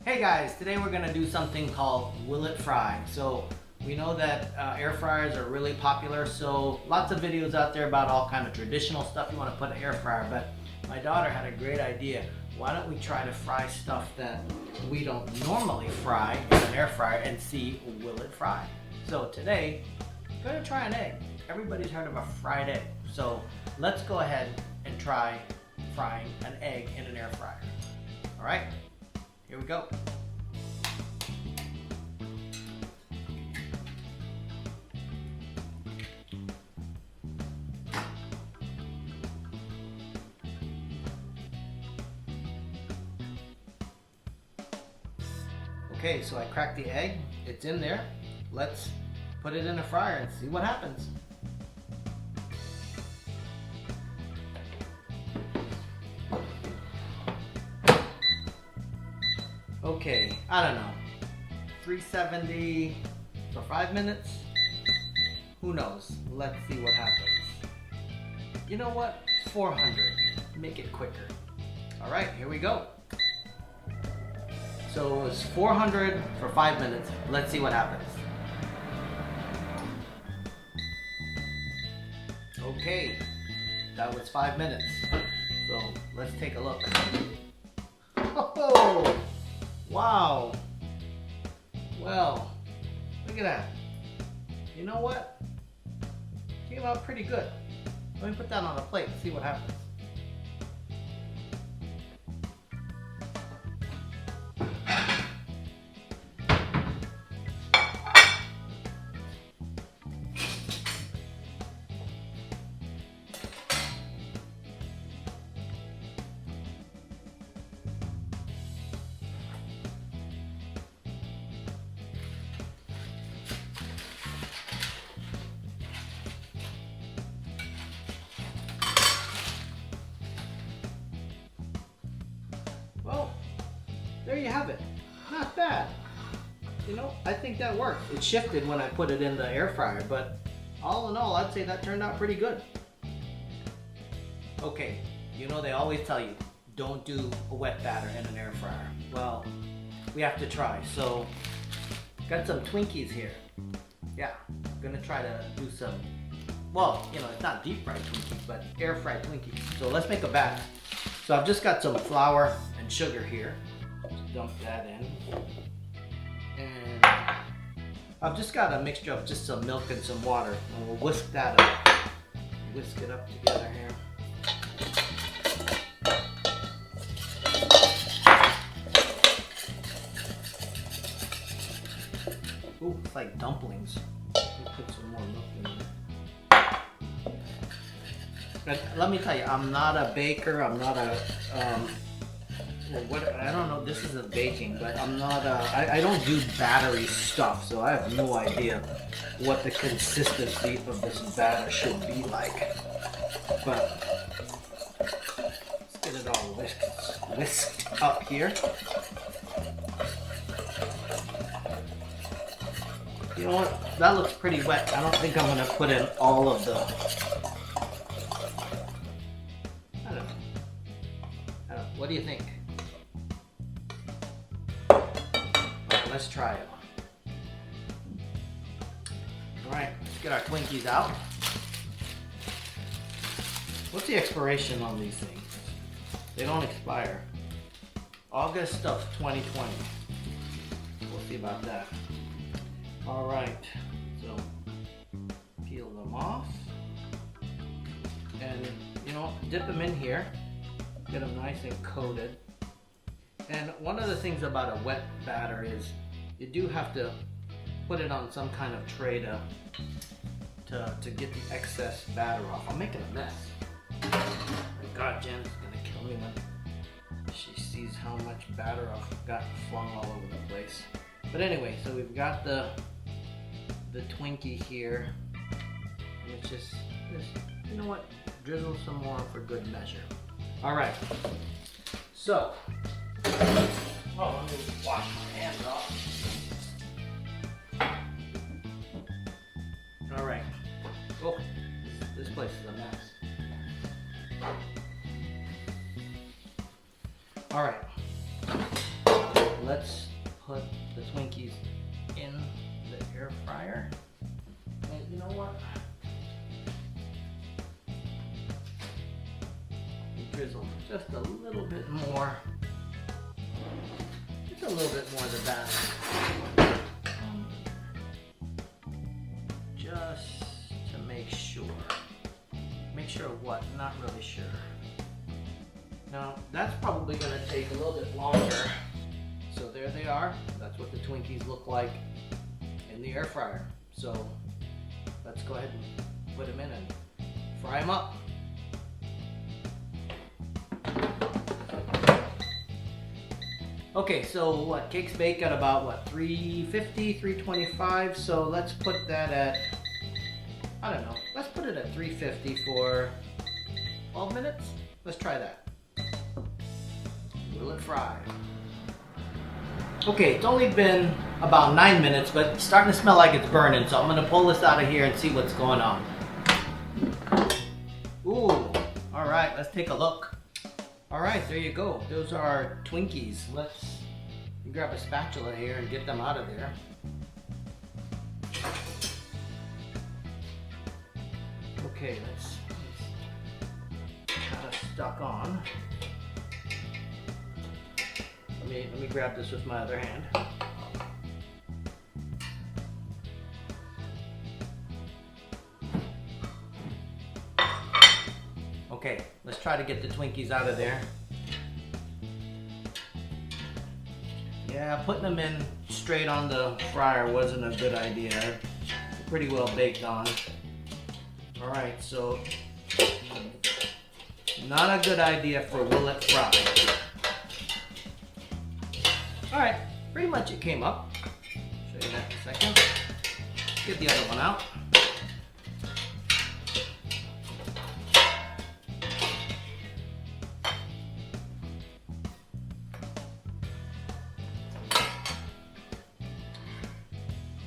Hey guys, today we're gonna do something called Will It Fry. So we know that air fryers are really popular, so lots of videos out there about all kind of traditional stuff you want to put in an air fryer, but my daughter had a great idea. Why don't we try to fry stuff that we don't normally fry in an air fryer and see will it fry? So today, we're gonna try an egg. Everybody's heard of a fried egg. So let's go ahead and try frying an egg in an air fryer. All right? Here we go. Okay, so I cracked the egg. It's in there. Let's put it in a fryer and see what happens. Okay, I don't know, 370 for 5 minutes? Who knows? Let's see what happens. You know what? 400. Make it quicker. All right, here we go. So it was 400 for 5 minutes. Let's see what happens. Okay, that was 5 minutes. So let's take a look. Oh! Wow. Well, look at that. You know what? Came out pretty good. Let me put that on a plate and see what happens. Well, there you have it. Not bad. You know, I think that worked. It shifted when I put it in the air fryer, but all in all, I'd say that turned out pretty good. Okay, you know they always tell you, don't do a wet batter in an air fryer. Well, we have to try. So, got some Twinkies here. Yeah, I'm gonna try to do some, well, you know, it's not deep fried Twinkies, but air fried Twinkies. So let's make a batch. So I've just got some flour and sugar here. Just dump that in. And I've just got a mixture of just some milk and some water. And we'll whisk that up. Whisk it up together here. Ooh, it's like dumplings. We'll put some more milk in there. And let me tell you, I'm not a baker. I'm not a, I don't know, this isn't baking, but I'm not I don't do battery stuff, so I have no idea what the consistency of this batter should be like. But let's get it all whisked up here. You know what? That looks pretty wet. I don't think I'm gonna put in all of the, what do you think? Alright, let's try it. Alright, let's get our Twinkies out. What's the expiration on these things? They don't expire. August of 2020. We'll see about that. Alright, so peel them off. And, you know, dip them in here. Get them nice and coated. And one of the things about a wet batter is you do have to put it on some kind of tray to get the excess batter off. I'm making a mess. Oh my God, Jan's gonna kill me when she sees how much batter I've got flung all over the place. But anyway, so we've got the Twinkie here. And it's just, you know what? Drizzle some more for good measure. All right, so, let me wash my hands off. All right, oh, this place is a mess. All right, let's put the Twinkies in the air fryer. And you know what? Drizzle just a little bit more. Just a little bit more of the batter. Just to make sure. Make sure what? Not really sure. Now, that's probably going to take a little bit longer. So there they are. That's what the Twinkies look like in the air fryer. So let's go ahead and put them in and fry them up. Okay, so what, cakes bake at about what, 350, 325, so let's put that at, I don't know, let's put it at 350 for 12 minutes? Let's try that. Will it fry? Okay, it's only been about 9 minutes, but it's starting to smell like it's burning, so I'm gonna pull this out of here and see what's going on. Ooh, all right, let's take a look. All right, there you go. Those are Twinkies. Let's grab a spatula here and get them out of there. Okay, let's kind of stuck on. Let me grab this with my other hand. Okay, let's try to get the Twinkies out of there. Yeah, putting them in straight on the fryer wasn't a good idea. Pretty well baked on. Alright, so not a good idea for will it fry. Alright, pretty much it came up. Show you that in a second. Get the other one out.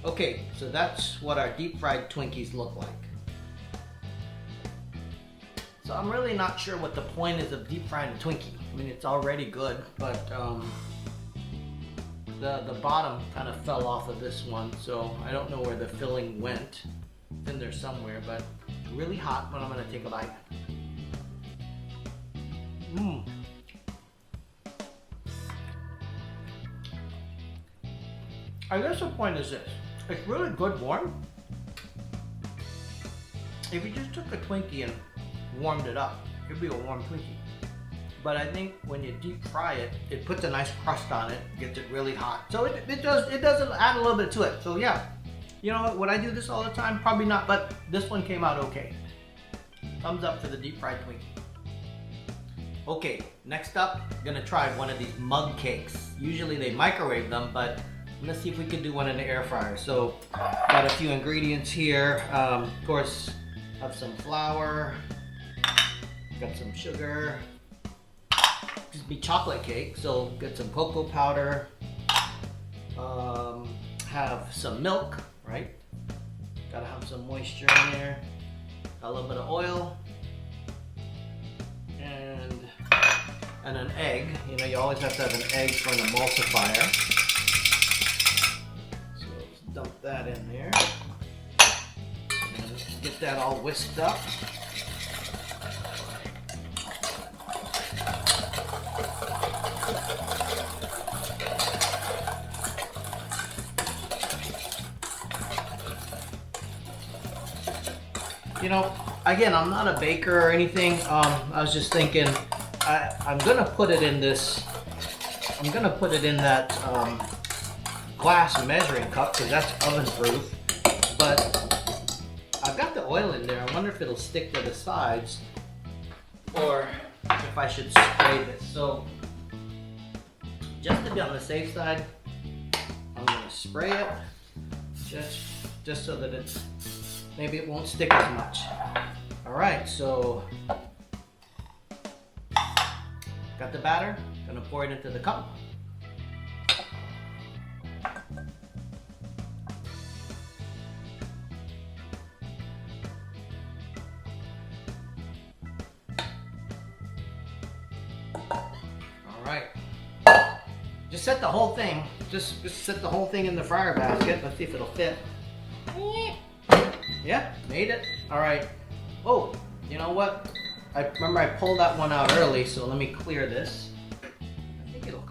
Okay, so that's what our deep fried Twinkies look like. So I'm really not sure what the point is of deep frying a Twinkie. I mean, it's already good, but the bottom kind of fell off of this one, so I don't know where the filling went. It's in there somewhere, but really hot, but I'm gonna take a bite. I guess the point is this. It's really good warm. If you just took a Twinkie and warmed it up, it'd be a warm Twinkie. But I think when you deep fry it, it puts a nice crust on it, gets it really hot. So it does add a little bit to it. So yeah, you know what, would I do this all the time? Probably not, but this one came out okay. Thumbs up for the deep fried Twinkie. Okay, next up, I'm gonna try one of these mug cakes. Usually they microwave them, but let's see if we can do one in the air fryer. So, got a few ingredients here. Of course, have some flour, got some sugar. This will be chocolate cake, so get some cocoa powder. Have some milk, right? Gotta have some moisture in there. Got a little bit of oil. And an egg. You know, you always have to have an egg for an emulsifier. Dump that in there and get that all whisked up. You know, again, I'm not a baker or anything. I was just thinking I'm gonna put it in this. I'm gonna put it in that glass measuring cup because that's oven proof, but I've got the oil in there. I wonder if it'll stick to the sides or if I should spray this. So just to be on the safe side, I'm gonna spray it just so that it's maybe it won't stick as much. All right, so got the batter, gonna pour it into the cup. Alright, just set the whole thing. Just set the whole thing in the fryer basket. Let's see if it'll fit. Yeah, made it. All right. Oh, you know what? I remember I pulled that one out early, so let me clear this.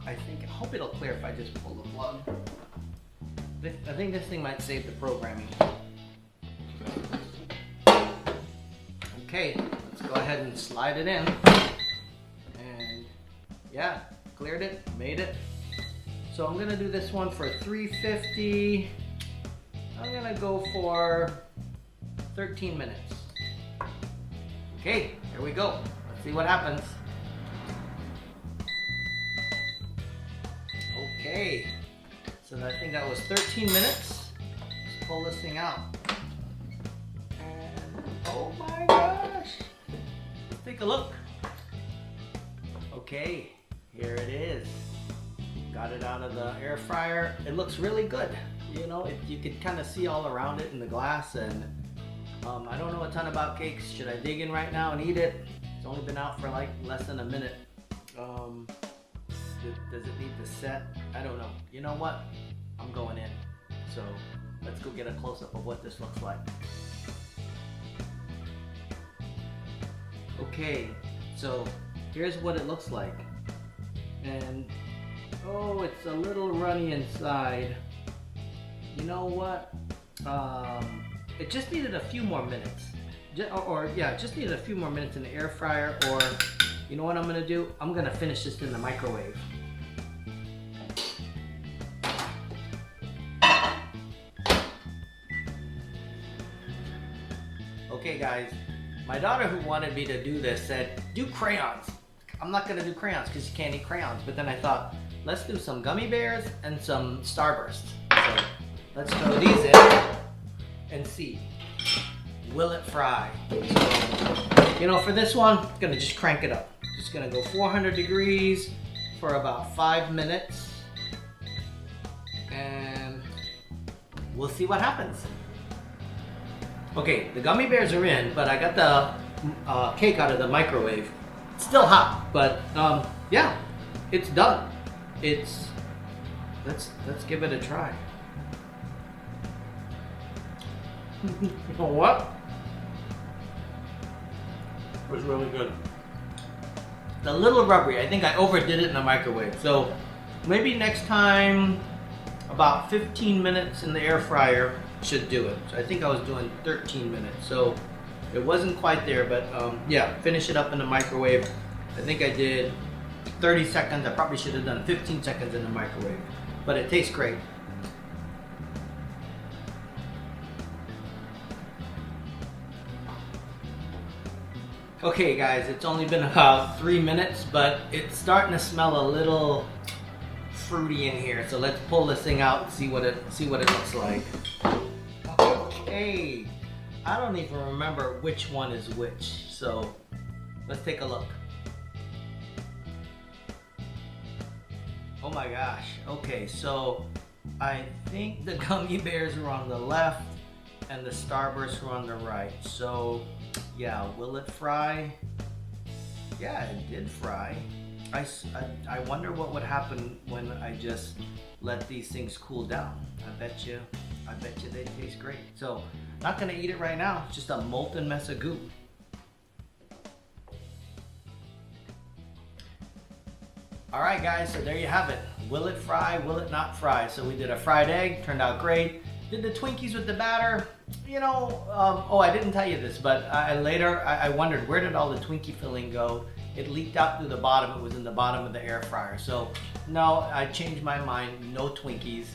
I hope it'll clear if I just pull the plug. I think this thing might save the programming. Okay, let's go ahead and slide it in. And yeah, cleared it, made it. So I'm gonna do this one for 350. I'm gonna go for 13 minutes. Okay, here we go. Let's see what happens. Okay, so I think that was 13 minutes. Let's pull this thing out. And oh my gosh, let's take a look. Okay, here it is. Got it out of the air fryer. It looks really good. You know, you can kind of see all around it in the glass, and I don't know a ton about cakes. Should I dig in right now and eat it? It's only been out for like less than a minute. Does it need to set? I don't know. You know what? I'm going in. So let's go get a close-up of what this looks like. Okay, so here's what it looks like. And oh, it's a little runny inside. You know what? It just needed a few more minutes. Just needed a few more minutes in the air fryer, or you know what I'm gonna do? I'm gonna finish this in the microwave. Okay guys, my daughter who wanted me to do this said, do crayons. I'm not gonna do crayons because you can't eat crayons, but then I thought, let's do some gummy bears and some Starbursts. So let's throw these in and see, will it fry? So, you know, for this one, I'm gonna just crank it up. Just gonna go 400 degrees for about 5 minutes, and we'll see what happens. Okay, the gummy bears are in, but I got the cake out of the microwave. It's still hot, but yeah, it's done. Let's give it a try. You know what? It was really good. It's a little rubbery. I think I overdid it in the microwave. So maybe next time, about 15 minutes in the air fryer should do it. So I think I was doing 13 minutes. So it wasn't quite there, but yeah, finish it up in the microwave. I think I did 30 seconds. I probably should have done 15 seconds in the microwave, but it tastes great. Okay guys, it's only been about 3 minutes, but it's starting to smell a little fruity in here. So let's pull this thing out and see what it looks like. Okay, I don't even remember which one is which. So let's take a look. Oh my gosh. Okay, so I think the gummy bears are on the left and the Starbursts are on the right. So yeah, will it fry? Yeah, it did fry. I wonder what would happen when I just let these things cool down. I bet you they taste great. So, not gonna eat it right now. It's just a molten mess of goop. All right, guys. So there you have it. Will it fry? Will it not fry? So we did a fried egg. Turned out great. Did the Twinkies with the batter. You know, oh, I didn't tell you this, but later I wondered, where did all the Twinkie filling go? It leaked out through the bottom. It was in the bottom of the air fryer. So no, I changed my mind. No Twinkies.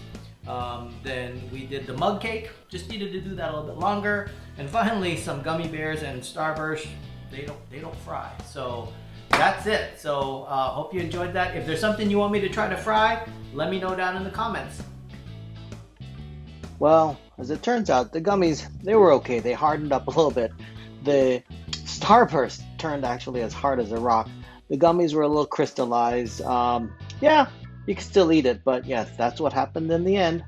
Then we did the mug cake. Just needed to do that a little bit longer. And finally, some gummy bears and Starburst. They don't fry. So that's it. So hope you enjoyed that. If there's something you want me to try to fry, let me know down in the comments. Well, as it turns out, the gummies, they were okay. They hardened up a little bit. The Starburst turned actually as hard as a rock. The gummies were a little crystallized. Yeah, you can still eat it, but yes, that's what happened in the end.